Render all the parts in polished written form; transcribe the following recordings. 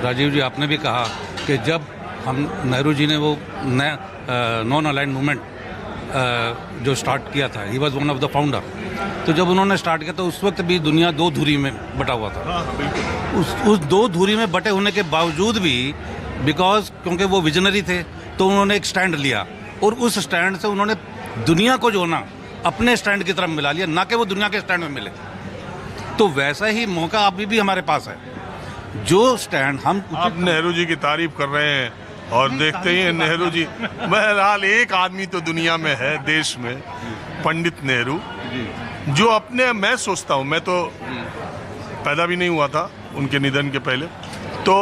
राजीव जी, आपने भी कहा कि जब हम नेहरू जी ने वो नया नॉन अलाइंड मूवमेंट जो स्टार्ट किया था, he was one of the founder. तो जब उन्होंने स्टार्ट किया तो उस वक्त भी दुनिया दो धुरी में बटा हुआ था। उस दो धुरी में बटे होने के बावजूद भी, बिकॉज क्योंकि वो विजनरी थे, तो उन्होंने एक स्टैंड लिया और उस स्टैंड से उन्होंने दुनिया को जो ना अपने स्टैंड की तरफ मिला लिया, ना कि वो दुनिया के स्टैंड में मिले। तो वैसा ही मौका अभी भी हमारे पास है। जो स्टैंड हम, आप नेहरू जी की तारीफ कर रहे हैं और देखते ही हैं नेहरू जी, बहरहाल एक आदमी तो दुनिया में है, देश में, पंडित नेहरू, जो अपने, मैं सोचता हूँ, मैं तो पैदा भी नहीं हुआ था उनके निधन के पहले, तो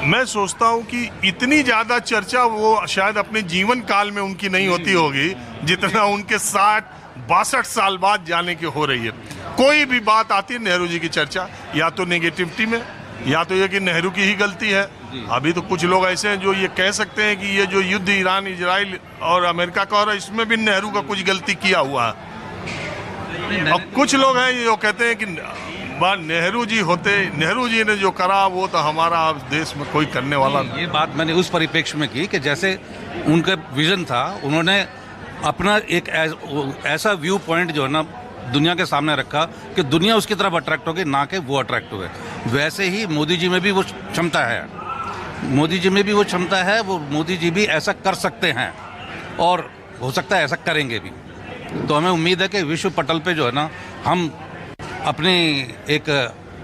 मैं सोचता हूँ कि इतनी ज़्यादा चर्चा वो शायद अपने जीवन काल में उनकी नहीं होती होगी जितना उनके 60-62 साल बाद जाने की हो रही है। कोई भी बात आती है नेहरू जी की चर्चा, या तो नेगेटिविटी में, या तो ये कि नेहरू की ही गलती है। अभी तो कुछ लोग ऐसे हैं जो ये कह सकते हैं कि ये जो युद्ध ईरान इजराइल और अमेरिका का हो रहा है, इसमें भी नेहरू का कुछ गलती किया हुआ है। अब कुछ लोग हैं जो कहते हैं कि नेहरू जी होते, नेहरू जी ने जो करा वो तो हमारा देश में कोई करने वाला नहीं। ये बात मैंने उस परिप्रेक्ष्य में की कि जैसे उनका विजन था, उन्होंने अपना एक ऐसा व्यू पॉइंट जो है ना दुनिया के सामने रखा कि दुनिया उसकी तरफ अट्रैक्ट हो गई, ना कि वो अट्रैक्ट हुए। वैसे ही मोदी जी में भी वो क्षमता है, मोदी जी में भी वो क्षमता है, वो मोदी जी भी ऐसा कर सकते हैं और हो सकता है ऐसा करेंगे भी। तो हमें उम्मीद है कि विश्व पटल पे जो है ना हम अपनी एक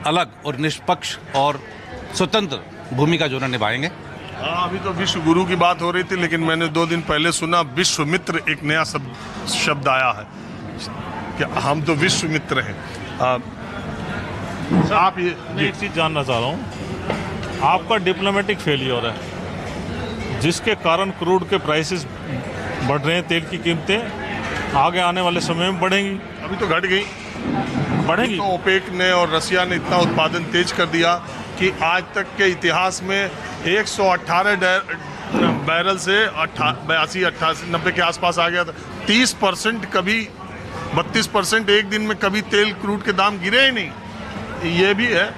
अलग और निष्पक्ष और स्वतंत्र भूमिका जो है निभाएंगे। हाँ, अभी तो विश्व गुरु की बात हो रही थी, लेकिन मैंने 2 दिन पहले सुना विश्व मित्र एक नया शब्द आया है कि हम तो विश्व मित्र हैं। आप ये मैं एक चीज़ जानना चाह रहा हूँ, आपका डिप्लोमेटिक फेलियर है जिसके कारण क्रूड के प्राइसेस बढ़ रहे हैं, तेल की कीमतें आगे आने वाले समय में बढ़ेंगी। अभी तो घट गई, बढ़ेंगी तो ओपेक ने और रसिया ने इतना उत्पादन तेज कर दिया कि आज तक के इतिहास में 118 बैरल से 82, 88, 90 के आसपास आ गया था। 30%, कभी 32% एक दिन में कभी तेल क्रूड के दाम गिरे ही नहीं। ये भी है,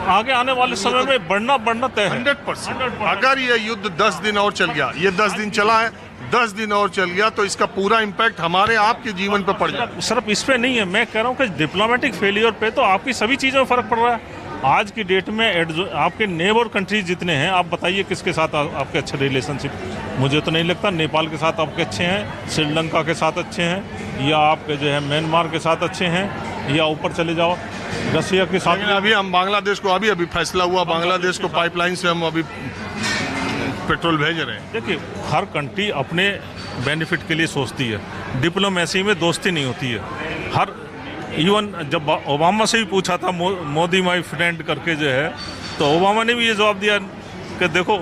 आगे आने वाले समय में बढ़ना तय है 100%। अगर ये युद्ध 10 दिन और चल गया, ये 10 दिन चला है, 10 दिन और चल गया तो इसका पूरा इम्पैक्ट हमारे आपके जीवन पर पड़ जाएगा। सिर्फ इस पे नहीं है, मैं कह रहा हूँ कि डिप्लोमेटिक फेलियर पे तो आपकी सभी चीज़ों में फ़र्क पड़ रहा है। आज की डेट में आपके नेबर कंट्रीज जितने हैं, आप बताइए किसके साथ आपके अच्छे रिलेशनशिप? मुझे तो नहीं लगता नेपाल के साथ आपके अच्छे हैं, श्रीलंका के साथ अच्छे हैं, या आपके जो है म्यांमार के साथ अच्छे हैं, या ऊपर चले जाओ रसिया के साथ। अभी हम बांग्लादेश को अभी फैसला हुआ, बांग्लादेश को पाइपलाइन से हम अभी पेट्रोल भेज रहे हैं। देखिए, हर कंट्री अपने बेनिफिट के लिए सोचती है, डिप्लोमेसी में दोस्ती नहीं होती है। हर इवन जब ओबामा से भी पूछा था मोदी माई फ्रेंड करके जो है, तो ओबामा ने भी ये जवाब दिया कि देखो,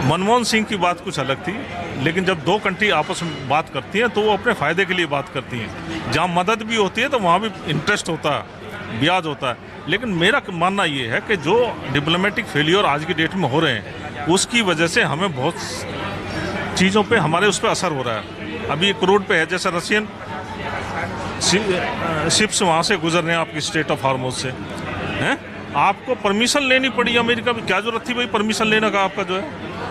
मनमोहन सिंह की बात कुछ अलग थी, लेकिन जब 2 कंट्री आपस में बात करती हैं तो वो अपने फ़ायदे के लिए बात करती हैं। जहाँ मदद भी होती है तो वहाँ भी इंटरेस्ट होता है, ब्याज होता है। लेकिन मेरा मानना ये है कि जो डिप्लोमेटिक फेलियर आज की डेट में हो रहे हैं, उसकी वजह से हमें बहुत चीज़ों पे हमारे उस पर असर हो रहा है। अभी एक रोड पे है, जैसे रशियन शिप्स वहाँ से गुजर रहे हैं आपकी स्टेट ऑफ हार्मोज से, हैं? आपको परमिशन लेनी पड़ी अमेरिका में, क्या जरूरत थी भाई परमिशन लेने का आपका जो है?